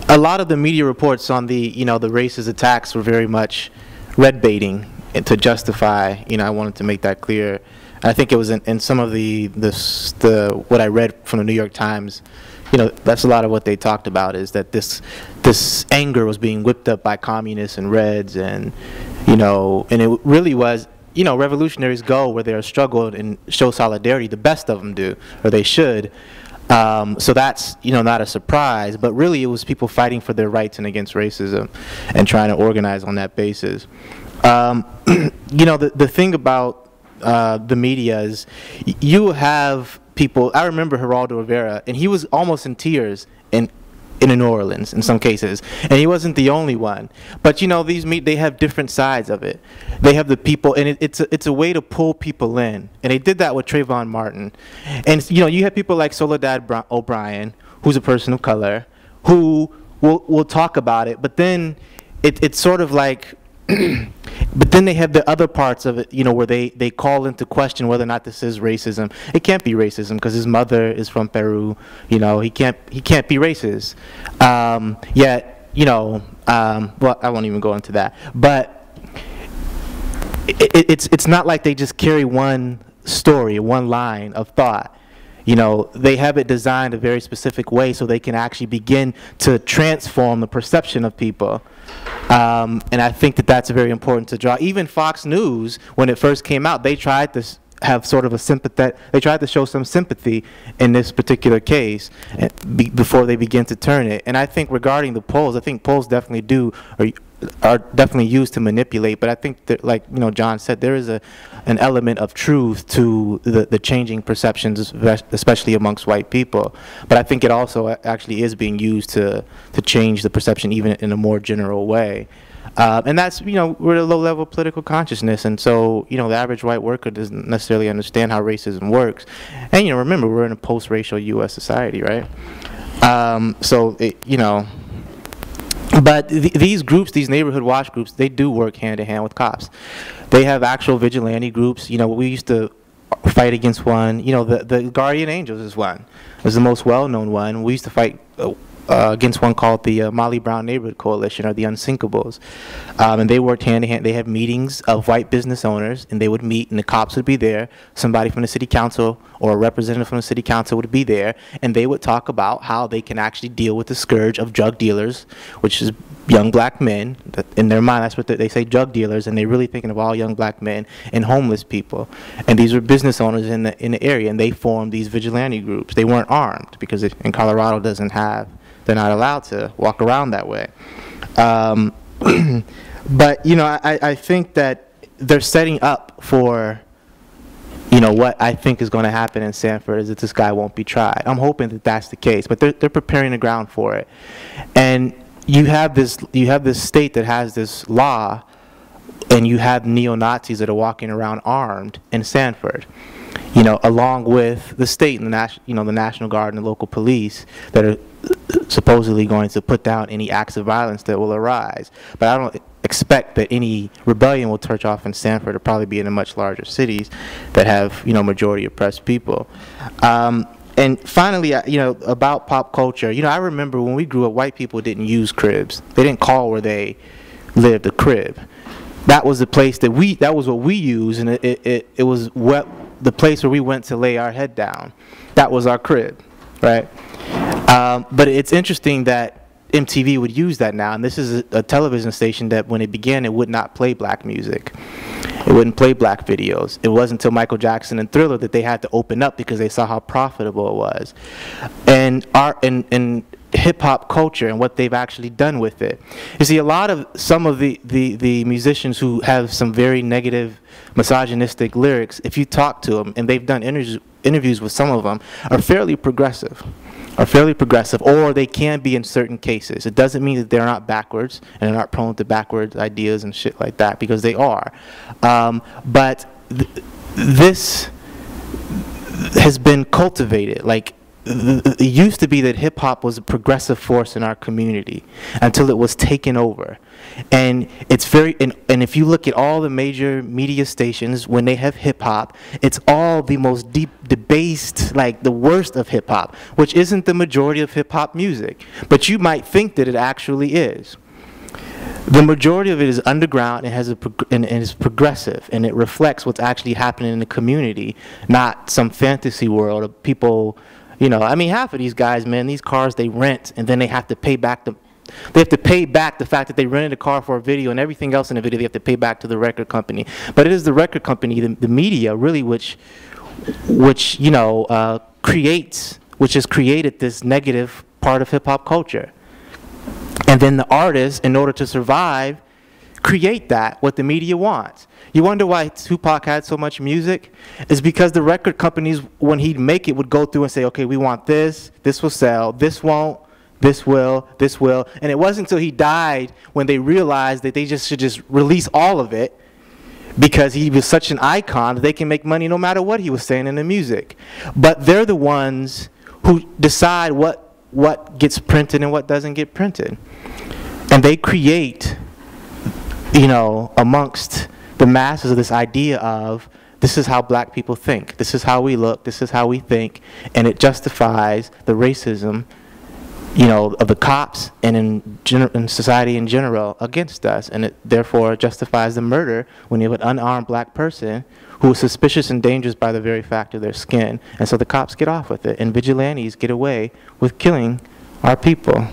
a lot of the media reports on the, the racist attacks were very much red baiting to justify, I wanted to make that clear. I think it was in some of the what I read from the New York Times, that's a lot of what they talked about, is that this anger was being whipped up by communists and Reds, and and it really was, revolutionaries go where they're struggled and show solidarity. The best of them do, or they should. So that's, not a surprise, but really it was people fighting for their rights and against racism and trying to organize on that basis. The thing about the media is you have people. I remember Geraldo Rivera, and he was almost in tears in New Orleans in some cases, and he wasn't the only one. But they have different sides of it. They have the people, and it's a way to pull people in, and they did that with Trayvon Martin. And you have people like Soledad O'Brien, who's a person of color, who will talk about it, but then it's sort of like but then they have the other parts of it, where they call into question whether or not this is racism. It can't be racism because his mother is from Peru. He can't be racist. Yet, well, I won't even go into that. But it's not like they just carry one story, one line of thought. They have it designed a very specific way so they can actually begin to transform the perception of people. And I think that that's very important to draw. Even Fox News, when it first came out, they tried to have sort of a they tried to show some sympathy in this particular case before they begin to turn it. And I think regarding the polls, I think polls definitely are definitely used to manipulate, but I think that, like John said, there is an element of truth to the changing perceptions, especially amongst white people. But I think it also actually is being used to change the perception even in a more general way. And that's, we're at a low level of political consciousness, and so, the average white worker doesn't necessarily understand how racism works. And, remember, we're in a post-racial U.S. society, right? But these groups, these neighborhood watch groups, they do work hand in hand with cops. They have actual vigilante groups. We used to fight against one. The Guardian Angels is one. It's the most well-known one. We used to fight against one called the Molly Brown Neighborhood Coalition, or the Unsinkables. And they worked hand in hand. They had meetings of white business owners, and they would meet, and the cops would be there. Somebody from the city council or a representative from the city council would be there, and they would talk about how they can actually deal with the scourge of drug dealers, which is young black men. In their mind, that's what they say, drug dealers, and they're really thinking of all young black men and homeless people. And these were business owners in the area, and they formed these vigilante groups. They weren't armed because in Colorado they're not allowed to walk around that way. But I think that they're setting up for what I think is going to happen in Sanford is that this guy won't be tried. I'm hoping that that's the case, but they're preparing the ground for it. And you have this state that has this law, and you have neo-Nazis that are walking around armed in Sanford, along with the state and the National Guard and the local police that are supposedly going to put down any acts of violence that will arise. But I don't expect that any rebellion will touch off in Sanford. It'll probably be in the much larger cities that have, majority oppressed people. And finally, about pop culture, I remember when we grew up, white people didn't use cribs. They didn't call where they lived a crib. That was the place that was what we used, and it was the place where we went to lay our head down. That was our crib, right? But it's interesting that MTV would use that now, and this is a television station that when it began, it would not play black music. It wouldn't play black videos. It wasn't until Michael Jackson and Thriller that they had to open up because they saw how profitable it was. And hip-hop culture and what they've actually done with it. You see, some of the musicians who have some very negative, misogynistic lyrics, if you talk to them, and they've done interviews with some of them, are fairly progressive, or they can be in certain cases. It doesn't mean that they're not backwards, and they're not prone to backwards ideas and shit like that, because they are. But this has been cultivated. Like, it used to be that hip-hop was a progressive force in our community until it was taken over. And it's very, and if you look at all the major media stations, when they have hip-hop, it's all the most deep, debased, like the worst of hip-hop, which isn't the majority of hip-hop music. But you might think that it actually is. The majority of it is underground and and is progressive, and it reflects what's actually happening in the community, not some fantasy world of people, you know. I mean, half of these guys, man, these cars they rent, and then they have to pay back the fact that they rented a car for a video, and everything else in the video they have to pay back to the record company. But it is the record company, the media, really, which you know, which has created this negative part of hip-hop culture. And then the artists, in order to survive, create that, what the media wants. You wonder why Tupac had so much music? It's because the record companies, when he'd make it, would go through and say, okay, we want this, this will sell, this won't, this will, this will. And it wasn't until he died when they realized that they should just release all of it, because he was such an icon that they can make money no matter what he was saying in the music. But they're the ones who decide what gets printed and what doesn't get printed. And they create, you know, amongst the masses of this idea of, this is how black people think, this is how we look, this is how we think, and it justifies the racism, you know, of the cops and in society in general against us, and it therefore justifies the murder when you have an unarmed black person who is suspicious and dangerous by the very fact of their skin. And so the cops get off with it, and vigilantes get away with killing our people.